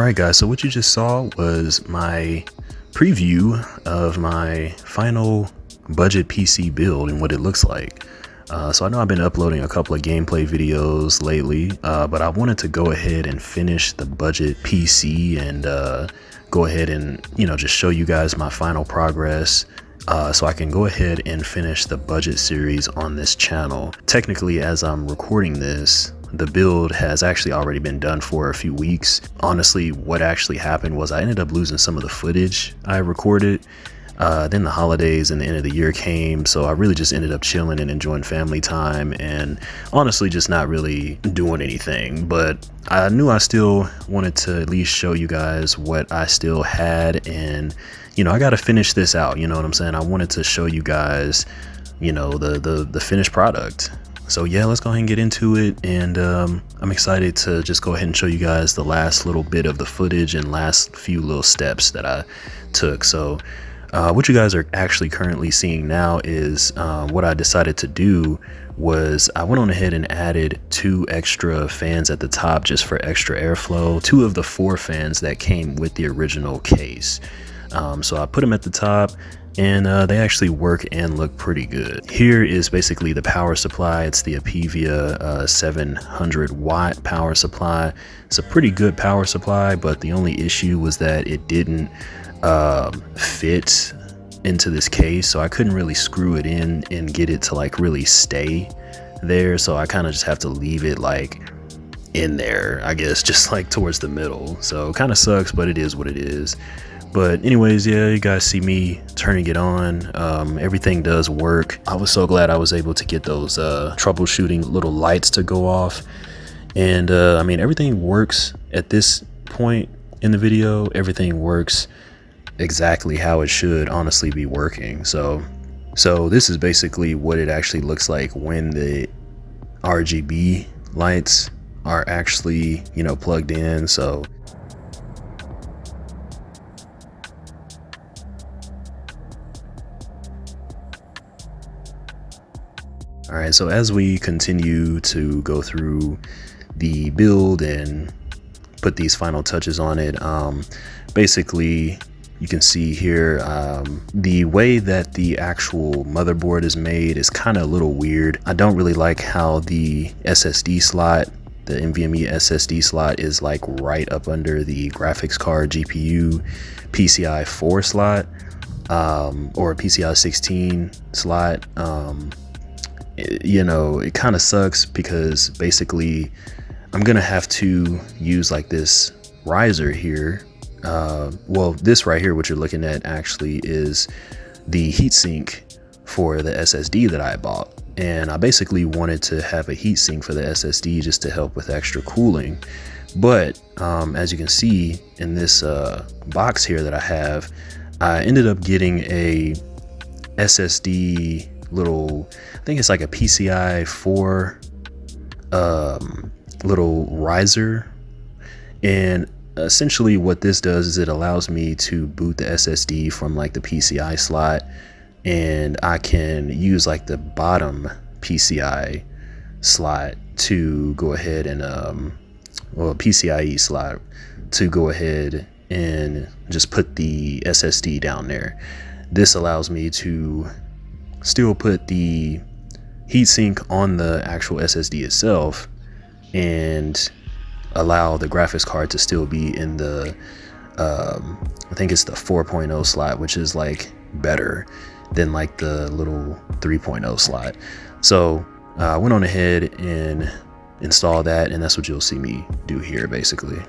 Alright guys, so what you just saw was my preview of my final budget PC build and what it looks like. So I know I've been uploading a couple of gameplay videos lately, but I wanted to go ahead and finish the budget PC and go ahead and, just show you guys my final progress. So I can go ahead and finish the budget series on this channel. Technically, as I'm recording this, the build has actually already been done for a few weeks. Honestly, what actually happened was I ended up losing some of the footage I recorded. Then the holidays and the end of the year came, so I really just ended up chilling and enjoying family time and honestly just not really doing anything. But I knew I still wanted to at least show you guys what I still had, and I got to finish this out, you know what I'm saying? I wanted to show you guys, the finished product. So yeah, let's go ahead and get into it, and I'm excited to just go ahead and show you guys the last little bit of the footage and last few little steps that I took. So what you guys are actually currently seeing now is what I decided to do was I went on ahead and added 2 extra fans at the top just for extra airflow, 2 of the 4 fans that came with the original case. So I put them at the top, and they actually work and look pretty good. Here is basically the power supply. It's the Apevia 700 watt power supply. It's a pretty good power supply, but the only issue was that it didn't fit into this case, so I couldn't really screw it in and get it to like really stay there. So I kind of just have to leave it like in there, I guess, just like towards the middle. So kind of sucks, but it is what it is. But anyways, yeah, you guys see me turning it on. Everything does work. I was so glad I was able to get those troubleshooting little lights to go off. And I mean, everything works at this point in the video. Everything works exactly how it should honestly be working. So this is basically what it actually looks like when the RGB lights are actually, plugged in. So all right, so as we continue to go through the build and put these final touches on it, basically you can see here the way that the actual motherboard is made is kind of a little weird. I don't really like how the SSD slot, the NVMe SSD slot, is like right up under the graphics card GPU PCI 4 slot or PCI 16 slot. It kind of sucks because basically I'm gonna have to use like this riser here. Well, this right here, what you're looking at actually is the heatsink for the SSD that I bought, and I basically wanted to have a heatsink for the SSD just to help with extra cooling. But as you can see in this box here that I have, I ended up getting a SSD little, I think it's like a PCI 4 little riser, and essentially what this does is it allows me to boot the SSD from like the PCI slot, and I can use like the bottom PCI slot to go ahead and PCIe slot to go ahead and just put the SSD down there. This allows me to still put the heatsink on the actual SSD itself and allow the graphics card to still be in the I think it's the 4.0 slot, which is like better than like the little 3.0 slot. So I went on ahead and installed that, and that's what you'll see me do here basically.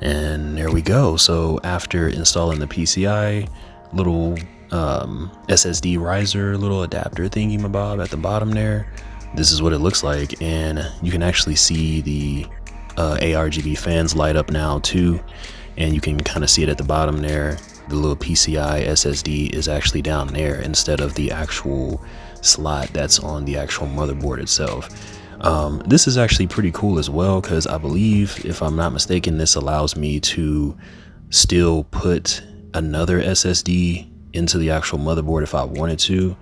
And there we go. So after installing the PCI, little SSD riser, little adapter thingy mabob at the bottom there, this is what it looks like. And you can actually see the ARGB fans light up now too, and you can kind of see it at the bottom there. The little PCI SSD is actually down there instead of the actual slot that's on the actual motherboard itself. This is actually pretty cool as well, because I believe, if I'm not mistaken, this allows me to still put another SSD into the actual motherboard if I wanted to.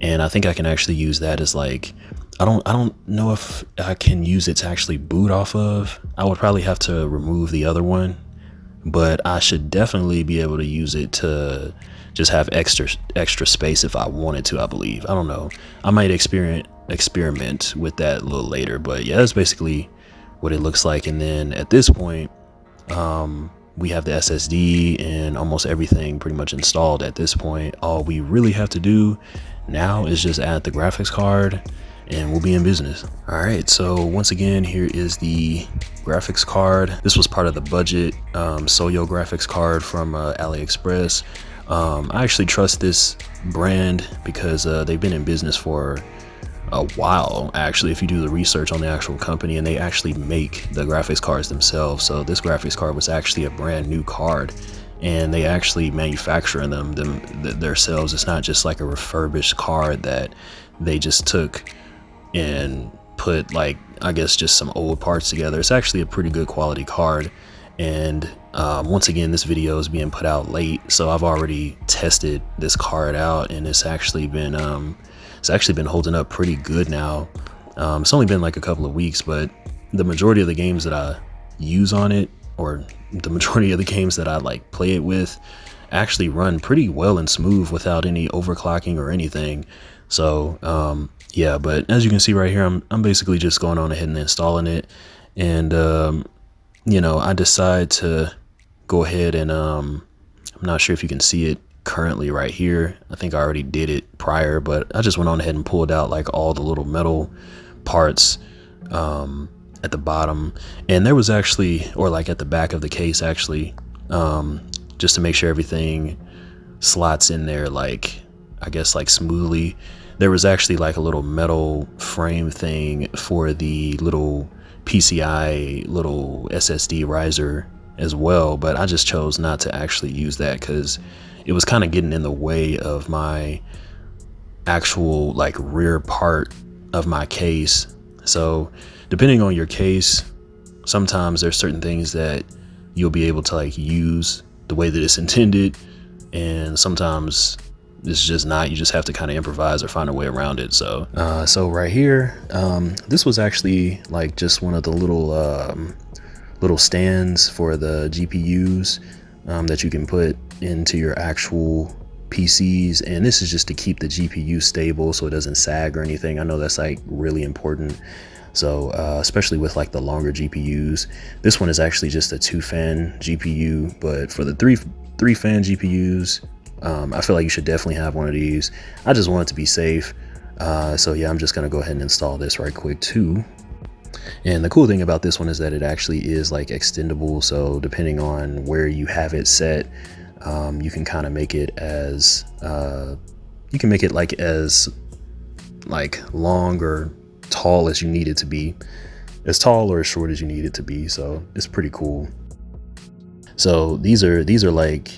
And I think I can actually use that as like, I don't know if I can use it to actually boot off of. I would probably have to remove the other one, but I should definitely be able to use it to just have extra space if I wanted to, I believe. I don't know. I might experiment with that a little later, but yeah, that's basically what it looks like. And then at this point, we have the SSD and almost everything pretty much installed at this point. All we really have to do now is just add the graphics card and we'll be in business. All right, so once again, here is the graphics card. This was part of the budget Soyo graphics card from AliExpress. I actually trust this brand because they've been in business for a while, actually, if you do the research on the actual company, and they actually make the graphics cards themselves. So this graphics card was actually a brand new card, and they actually manufacture them themselves. It's not just like a refurbished card that they just took and put, like, I guess just some old parts together. It's actually a pretty good quality card. And once again, this video is being put out late, so I've already tested this card out, and it's actually been holding up pretty good now. It's only been like a couple of weeks, but the majority of the games that I use on it, or the majority of the games that I like play it with, actually run pretty well and smooth without any overclocking or anything. So yeah, but as you can see right here, I'm basically just going on ahead and installing it. And you know, I decide to go ahead and I'm not sure if you can see it currently right here. I think I already did it prior, but I just went on ahead and pulled out like all the little metal parts at the bottom. And there was actually, or like at the back of the case actually, just to make sure everything slots in there, like, I guess, like smoothly. There was actually like a little metal frame thing for the little PCI little SSD riser as well, but I just chose not to actually use that because it was kind of getting in the way of my actual like rear part of my case. So depending on your case, sometimes there's certain things that you'll be able to like use the way that it's intended, and sometimes it's just not. You just have to kind of improvise or find a way around it. So so right here, this was actually like just one of the little stands for the GPUs that you can put into your actual PCs, and this is just to keep the GPU stable so it doesn't sag or anything. I know that's like really important. So especially with like the longer GPUs, this one is actually just a 2-fan GPU, but for the three fan GPUs, I feel like you should definitely have one of these. I just want it to be safe. So yeah, I'm just gonna go ahead and install this right quick too. And the cool thing about this one is that it actually is like extendable. So depending on where you have it set, you can kind of make it as like long or tall as you need it to be, as tall or as short as you need it to be. So it's pretty cool. So these are like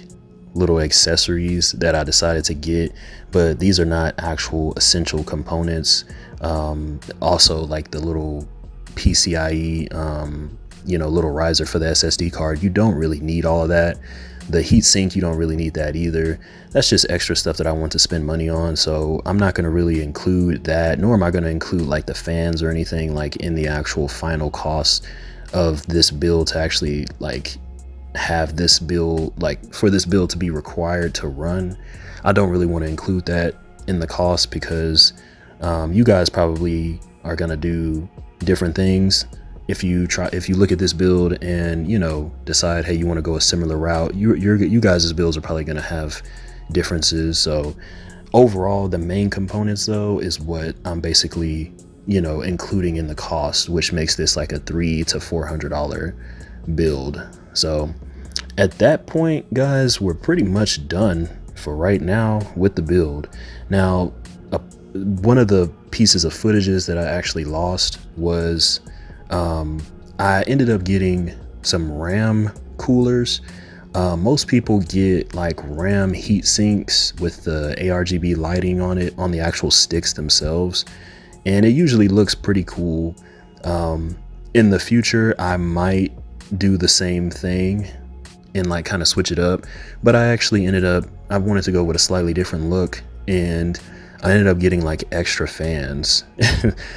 little accessories that I decided to get, but these are not actual essential components. Also, like the little PCIe little riser for the SSD card, you don't really need all of that. The heatsink, you don't really need that either. That's just extra stuff that I want to spend money on, so I'm not going to really include that, nor am I going to include like the fans or anything like in the actual final cost of this build to actually like have this build, like for this build to be required to run. I don't really want to include that in the cost because you guys probably are going to do different things. If you look at this build and, you know, decide, hey, you want to go a similar route, you guys' builds are probably going to have differences. So overall, the main components though is what I'm basically, you know, including in the cost, which makes this like a $300 to $400 build. So at that point, guys, we're pretty much done for right now with the build. Now, one of the pieces of footages that I actually lost was I ended up getting some RAM coolers. Most people get like RAM heat sinks with the ARGB lighting on it on the actual sticks themselves, and it usually looks pretty cool. In the future, I might do the same thing and like kind of switch it up, but I actually I wanted to go with a slightly different look, and I ended up getting like extra fans.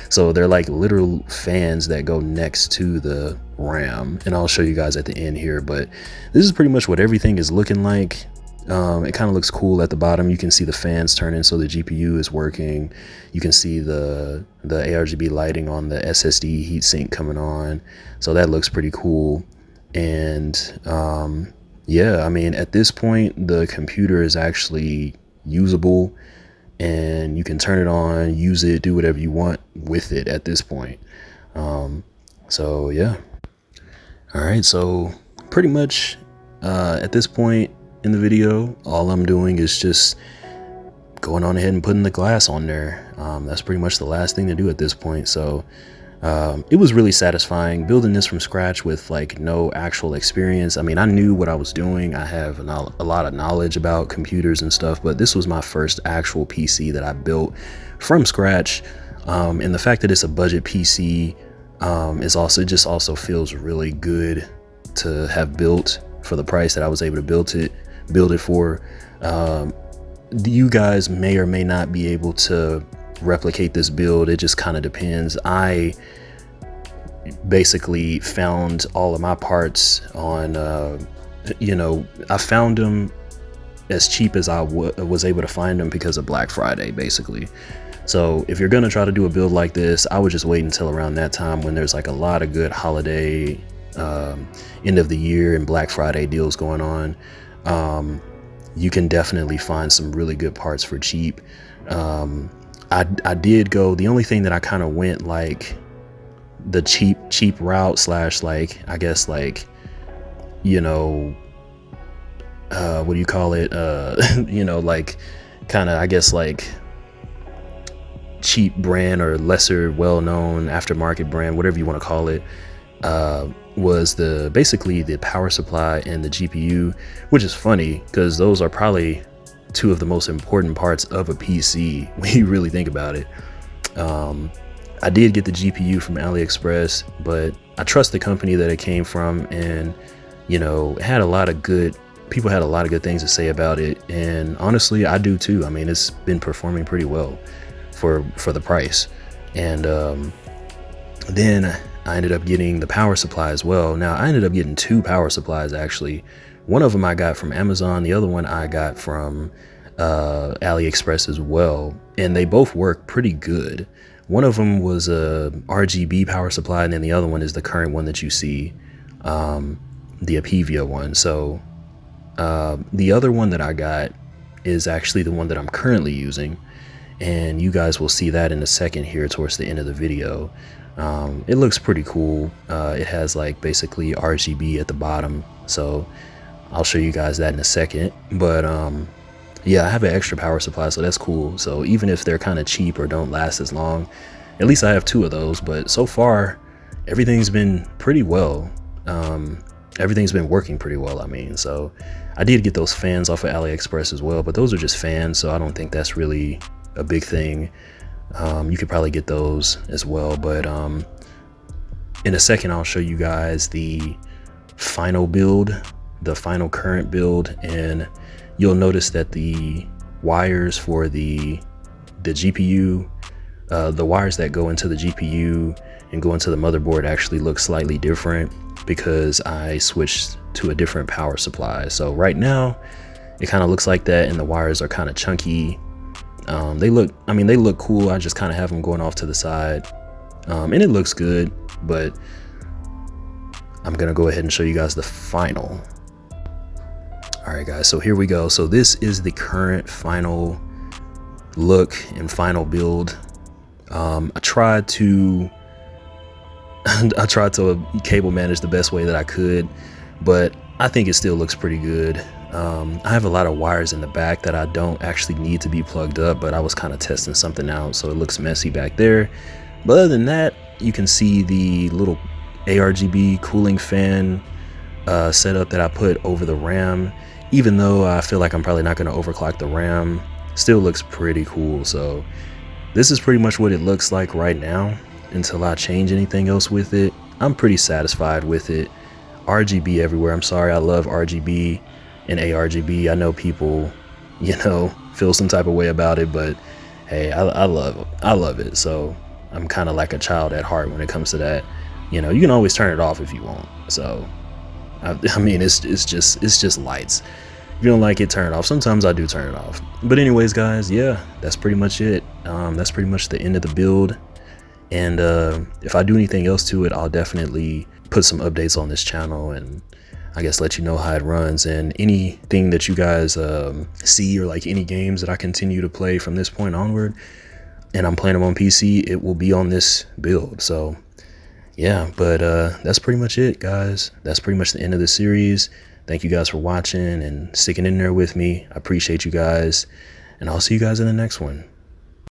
So they're like literal fans that go next to the RAM, and I'll show you guys at the end here, but this is pretty much what everything is looking like. It kind of looks cool at the bottom. You can see the fans turning, so the GPU is working. You can see the ARGB lighting on the SSD heatsink coming on, so that looks pretty cool. And yeah, I mean, at this point the computer is actually usable, and you can turn it on, use it, do whatever you want with it at this point. So yeah. All right, so pretty much at this point in the video, all I'm doing is just going on ahead and putting the glass on there. That's pretty much the last thing to do at this point. So it was really satisfying building this from scratch with like no actual experience. I mean, I knew what I was doing. I have a lot of knowledge about computers and stuff, but this was my first actual PC that I built from scratch. And the fact that it's a budget PC is also, it just also feels really good to have built for the price that I was able to build it for. You guys may or may not be able to replicate this build. It just kind of depends. I basically found all of my parts on I found them as cheap as I was able to find them because of Black Friday, basically. So if you're gonna try to do a build like this, I would just wait until around that time when there's like a lot of good holiday end of the year and Black Friday deals going on. You can definitely find some really good parts for cheap. I did go, the only thing that I kind of went like the cheap route slash, like, I guess, like, you know, what do you call it? You know, like kind of, I guess, like cheap brand or lesser well-known aftermarket brand, whatever you want to call it, was basically the power supply and the GPU, which is funny because those are probably two of the most important parts of a PC when you really think about it. I did get the GPU from AliExpress, but I trust the company that it came from, and you know, it had a lot of good people had a lot of good things to say about it, and honestly I do too. I mean, it's been performing pretty well for the price. And then I ended up getting the power supply as well. Now I ended up getting two power supplies actually. One of them I got from Amazon, the other one I got from AliExpress as well, and they both work pretty good. One of them was a RGB power supply, and then the other one is the current one that you see, the Apevia one. So the other one that I got is actually the one that I'm currently using, and you guys will see that in a second here towards the end of the video. It looks pretty cool. It has like basically RGB at the bottom, so I'll show you guys that in a second. But yeah, I have an extra power supply, so that's cool. So even if they're kind of cheap or don't last as long, at least I have two of those. But so far everything's been pretty well. Everything's been working pretty well, I mean. So I did get those fans off of AliExpress as well, but those are just fans, so I don't think that's really a big thing. You could probably get those as well, but in a second I'll show you guys the final build, the final current build, and you'll notice that the wires for the GPU, the wires that go into the GPU and go into the motherboard actually look slightly different because I switched to a different power supply. So right now it kind of looks like that, and the wires are kind of chunky. They look cool. I just kind of have them going off to the side, and it looks good, but I'm gonna go ahead and show you guys the final. All right guys, so here we go. So this is the current final look and final build. I tried to cable manage the best way that I could, but I think it still looks pretty good. I have a lot of wires in the back that I don't actually need to be plugged up, but I was kind of testing something out, so it looks messy back there. But other than that, you can see the little ARGB cooling fan setup that I put over the RAM. Even though I feel like I'm probably not going to overclock the RAM, still looks pretty cool. So this is pretty much what it looks like right now until I change anything else with it. I'm pretty satisfied with it. RGB everywhere. I'm sorry, I love RGB and ARGB. I know people, feel some type of way about it, but hey, I love it. So I'm kind of like a child at heart when it comes to that. You can always turn it off if you want. So I mean, it's just lights. If you don't like it, turn it off. Sometimes I do turn it off. But anyways, guys, yeah, that's pretty much it. That's pretty much the end of the build. And if I do anything else to it, I'll definitely put some updates on this channel and I guess let you know how it runs, and anything that you guys see, or like any games that I continue to play from this point onward and I'm playing them on PC, it will be on this build. So yeah, but that's pretty much it, guys. That's pretty much the end of the series. Thank you guys for watching and sticking in there with me. I appreciate you guys, and I'll see you guys in the next one.